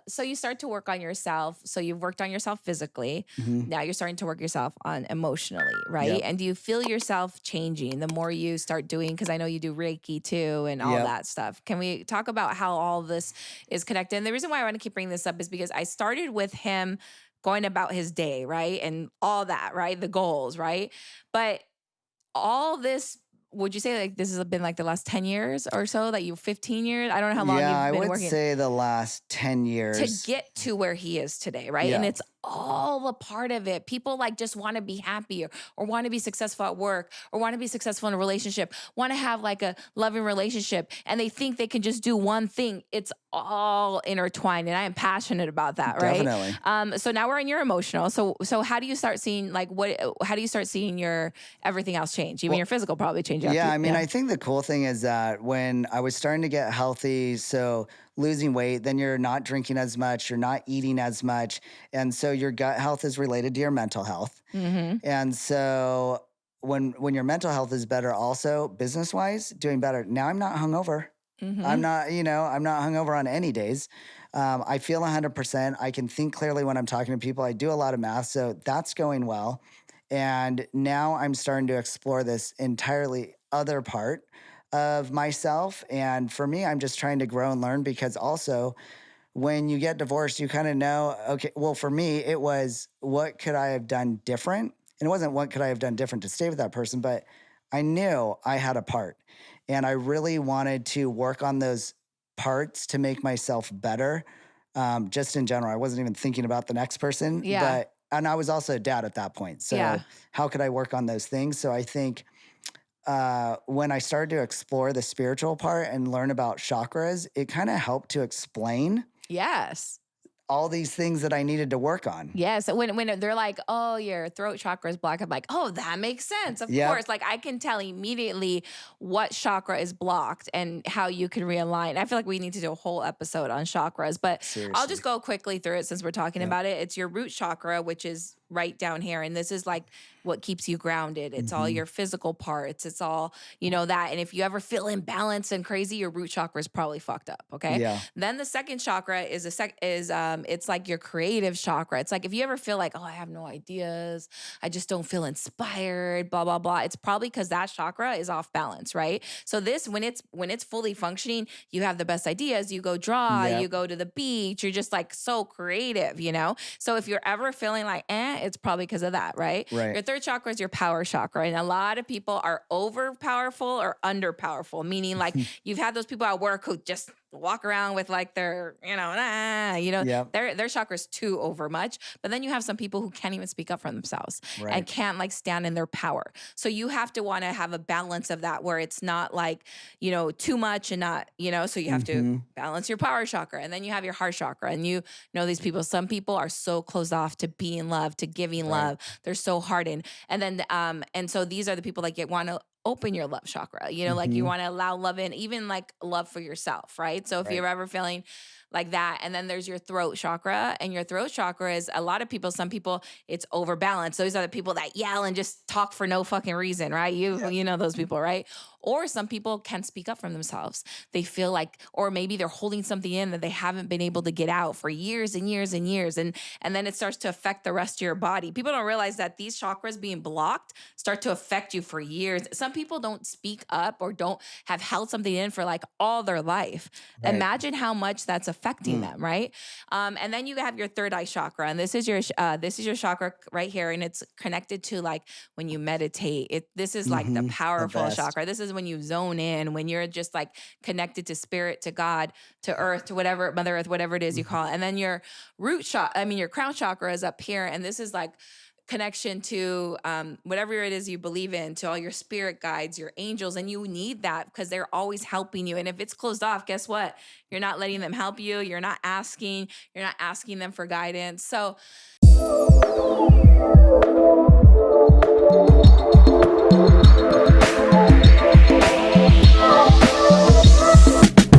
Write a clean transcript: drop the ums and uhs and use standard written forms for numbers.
So you start to work on yourself. So you've worked on yourself physically. Hmm. Now you're starting to work yourself on emotionally, right? Yep. And do you feel yourself changing the more you start doing? Because I know you do Reiki too and all Yep. that stuff. Can we talk about how all this is connected? And the reason why I want to keep bringing this up is because I started with him going about his day, right? And all that, right? The goals, right? But all this, would you say like this has been like the last 10 years or so that you 15 years? I don't know how long Yeah, you've I been would working say the last 10 to years. get to where he is today, right? And Yeah. it's all a part of it. People like just want to be happy or want to be successful at work or want to be successful in a relationship, want to have like a loving relationship, and they think they can just do one thing. It's all intertwined, and I am passionate about that, right? Definitely. So now we're in your emotional. So how do you start seeing like what? How do you start seeing your everything else change? Even your Well, physical probably change after. yeah, I mean, Yeah. I think the cool thing is that when I was starting to get healthy, so losing weight, then you're not drinking as much, you're not eating as much. And so your gut health is related to your mental health. Mm-hmm. And so when your mental health is better, also business wise, doing better. Now I'm not hungover. Mm-hmm. I'm not hungover on any days. I feel 100%. I can think clearly when I'm talking to people. I do a lot of math, so that's going well. And now I'm starting to explore this entirely other part of myself. And for me, I'm just trying to grow and learn because also when you get divorced, you kind of know, okay, well, for me, it was what could I have done different? And it wasn't what could I have done different to stay with that person, but I knew I had a part. And I really wanted to work on those parts to make myself better. Just in general, I wasn't even thinking about the next person, Yeah. and I was also a dad at that point. So Yeah. how could I work on those things? So I think when I started to explore the spiritual part and learn about chakras, it kind of helped to explain Yes. all these things that I needed to work on. Yes, when they're like, "Oh, your throat chakra is blocked," I'm like, "Oh, that makes sense. Of Yep. course." Like I can tell immediately what chakra is blocked and how you can realign. I feel like we need to do a whole episode on chakras, but I'll just Seriously. go quickly through it since we're talking Yep. about it. It's your root chakra, which is right down here, and this is like what keeps you grounded. It's all Hmm. your physical parts. It's all, that. And if you ever feel imbalanced and crazy, your root chakra is probably fucked up, okay? Yeah. Then the second chakra is it's like your creative chakra. It's like if you ever feel like, oh, I have no ideas, I just don't feel inspired, blah blah blah. It's probably because that chakra is off balance, right? So this when it's fully functioning, you have the best ideas. You go draw, you Yep. go to the beach. You're just like so creative. So if you're ever feeling like, it's probably because of that, right? Right. Your third chakra is your power chakra, and a lot of people are over powerful or under powerful, meaning like you've had those people at work who just walk around with like their, Yep. their chakra's too over much. But then you have some people who can't even speak up for themselves and Right. can't like stand in their power. So you have to want to have a balance of that where it's not like, too much and not, so you have to Hmm. balance your power chakra. And then you have your heart chakra. And you know these people, some people are so closed off to being loved, to giving Right. love. They're so hardened. And so these are the people that want to open your love chakra, like you Hmm. want to allow love in, even like love for yourself, right? So if you're Right. ever feeling like that, and then there's your throat chakra, and your throat chakra is a lot of people, some people it's overbalanced. Those are the people that yell and just talk for no fucking reason, right? You, Yep. you know those people, right? Or some people can't speak up for themselves. They feel like, or maybe they're holding something in that they haven't been able to get out for years and years and years. And then it starts to affect the rest of your body. People don't realize that these chakras being blocked start to affect you for years. Some people don't speak up or don't have held something in for like all their life. Right. Imagine how much that's affecting Mm. them, right? And then you have your third eye chakra, and this is your chakra right here, and it's connected to like when you meditate. This is like the Hmm. The powerful best. chakra. This is when you zone in, when you're just like connected to spirit, to God, to earth, to whatever, Mother Earth, whatever it is you Mhm. call it. And then your your crown chakra is up here. And this is like connection to whatever it is you believe in, to all your spirit guides, your angels. And you need that because they're always helping you. And if it's closed off, guess what? You're not letting them help you. You're not asking them for guidance. So